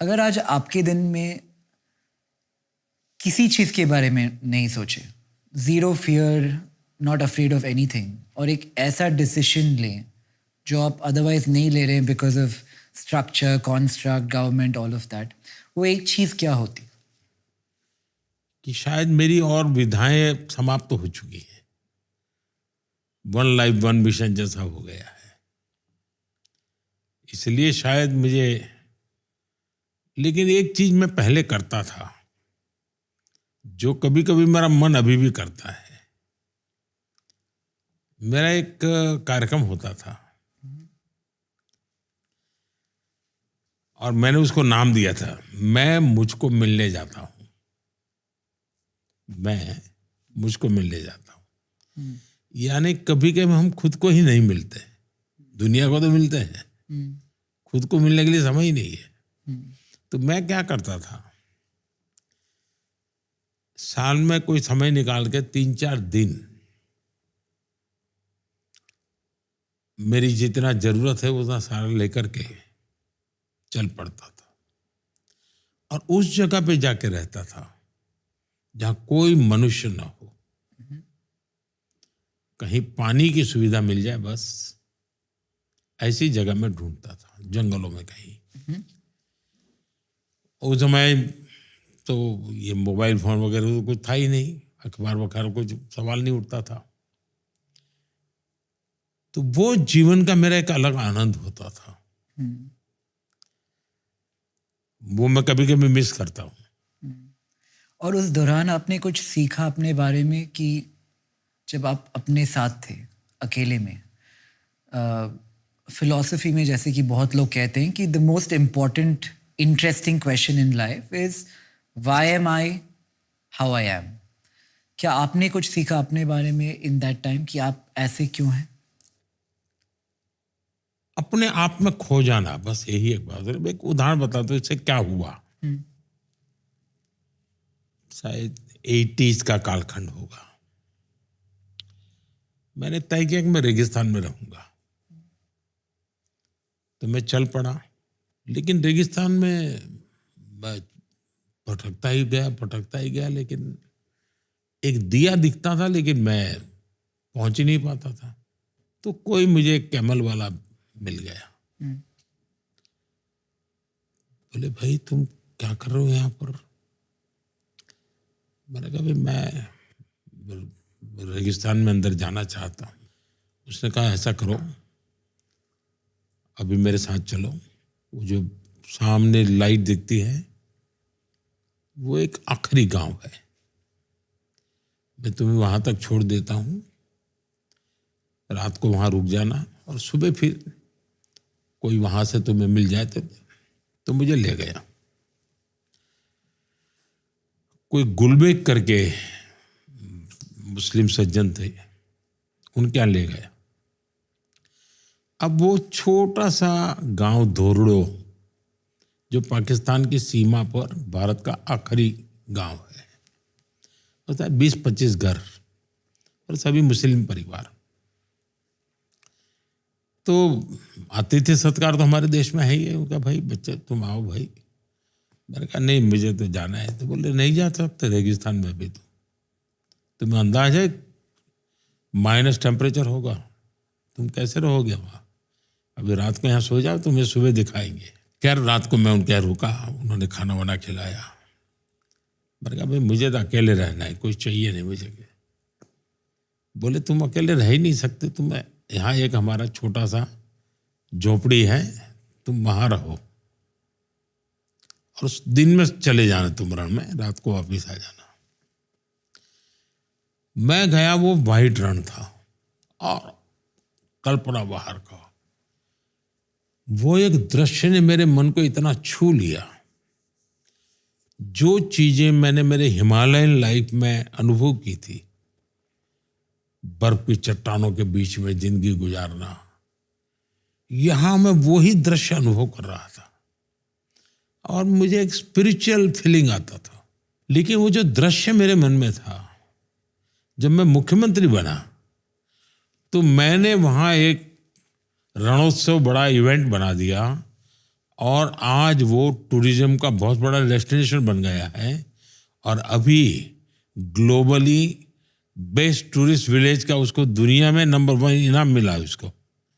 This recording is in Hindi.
अगर आज आपके दिन में किसी चीज़ के बारे में नहीं सोचे, zero fear, not afraid of anything, और एक ऐसा डिसीजन लें जो आप अदरवाइज नहीं ले रहे हैं because of structure, construct, government, all of that, वो एक चीज़ क्या होती? कि शायद मेरी और विधाएं समाप्त हो चुकी हैं। वन लाइफ वन मिशन जैसा हो गया है, इसलिए शायद मुझे। लेकिन एक चीज मैं पहले करता था जो कभी कभी मेरा मन अभी भी करता है। मेरा एक कार्यक्रम होता था और मैंने उसको नाम दिया था, मैं मुझको मिलने जाता हूं। मैं मुझको मिलने जाता हूं, यानी कभी कभी हम खुद को ही नहीं मिलते, दुनिया को तो मिलते हैं, खुद को मिलने के लिए समय ही नहीं है। तो मैं क्या करता था, साल में कोई समय निकाल के 3-4 दिन मेरी जितना जरूरत है उतना सारा लेकर के चल पड़ता था और उस जगह पे जाके रहता था जहां कोई मनुष्य ना हो, कहीं पानी की सुविधा मिल जाए, बस ऐसी जगह में ढूंढता था, जंगलों में कहीं। उस समय तो ये मोबाइल फोन वगैरह तो कुछ था ही नहीं, अखबार वखबार कुछ सवाल नहीं उठता था। तो वो जीवन का मेरा एक अलग आनंद होता था, वो मैं कभी कभी मिस करता हूँ। और उस दौरान आपने कुछ सीखा अपने बारे में कि जब आप अपने साथ थे, अकेले में, फिलॉसफी में जैसे कि बहुत लोग कहते हैं कि the most important interesting question in life is why am I how I am. क्या आपने कुछ सीखा अपने बारे में इन दैट टाइम कि आप ऐसे क्यों हैं? अपने आप में खो जाना, बस यही एक बात है। एक उदाहरण बताता हूँ इससे क्या हुआ। शायद 80s का कालखंड होगा। मैंने तय किया कि मैं रेगिस्तान में रहूंगा, तो मैं चल पड़ा। लेकिन रेगिस्तान में मैं भटकता ही गया, लेकिन एक दिया दिखता था, लेकिन मैं पहुंच ही नहीं पाता था। तो कोई मुझे एक कैमल वाला मिल गया। बोले, भाई तुम क्या कर रहे हो यहाँ पर? मैंने कहा, भाई मैं रेगिस्तान में अंदर जाना चाहता हूँ। उसने कहा, ऐसा करो, अभी मेरे साथ चलो, वो जो सामने लाइट दिखती है वो एक आखिरी गांव है, मैं तुम्हें वहां तक छोड़ देता हूँ, रात को वहां रुक जाना और सुबह फिर कोई वहां से तुम्हें मिल जाए तो मुझे ले गया। कोई गुलबेग करके मुस्लिम सज्जन थे, उनके यहाँ ले गया। अब वो छोटा सा गांव धोरड़ो, जो पाकिस्तान की सीमा पर भारत का आखिरी गांव है, होता है 20-25 घर और सभी मुस्लिम परिवार। तो आतिथ्य सत्कार तो हमारे देश में है ही है। उनका, भाई बच्चे तुम आओ भाई। मैंने कहा, नहीं मुझे तो जाना है। तो बोले, नहीं जा सकते रेगिस्तान में अभी। तो तुम्हें अंदाज है माइनस टेम्परेचर होगा, तुम कैसे रहोगे वहाँ? अभी रात को यहाँ सो जाओ, तुम्हें सुबह दिखाएंगे। खैर रात को मैं उनके यहाँ रुका, उन्होंने खाना वाना खिलाया। मैंने कहा, भाई मुझे तो अकेले रहना है, कोई चाहिए नहीं मुझे। बोले, तुम अकेले रह ही नहीं सकते, तुम्हें यहाँ एक हमारा छोटा सा झोपड़ी है, तुम वहां रहो और उस दिन में चले जाना तुम रण में, रात को वापिस आ जाना। मैं गया, वो वाइट रण था और कल्पना बाहर का। वो एक दृश्य ने मेरे मन को इतना छू लिया, जो चीजें मैंने मेरे हिमालयन लाइफ में अनुभव की थी, बर्फ की चट्टानों के बीच में जिंदगी गुजारना, यहां मैं वही दृश्य अनुभव कर रहा था और मुझे एक स्पिरिचुअल फीलिंग आता था। लेकिन वो जो दृश्य मेरे मन में था, जब मैं मुख्यमंत्री बना तो मैंने वहां एक रणोत्सव बड़ा इवेंट बना दिया और आज वो टूरिज्म का बहुत बड़ा डेस्टिनेशन बन गया है और अभी ग्लोबली बेस्ट टूरिस्ट विलेज का उसको दुनिया में नंबर 1 इनाम मिला है उसको।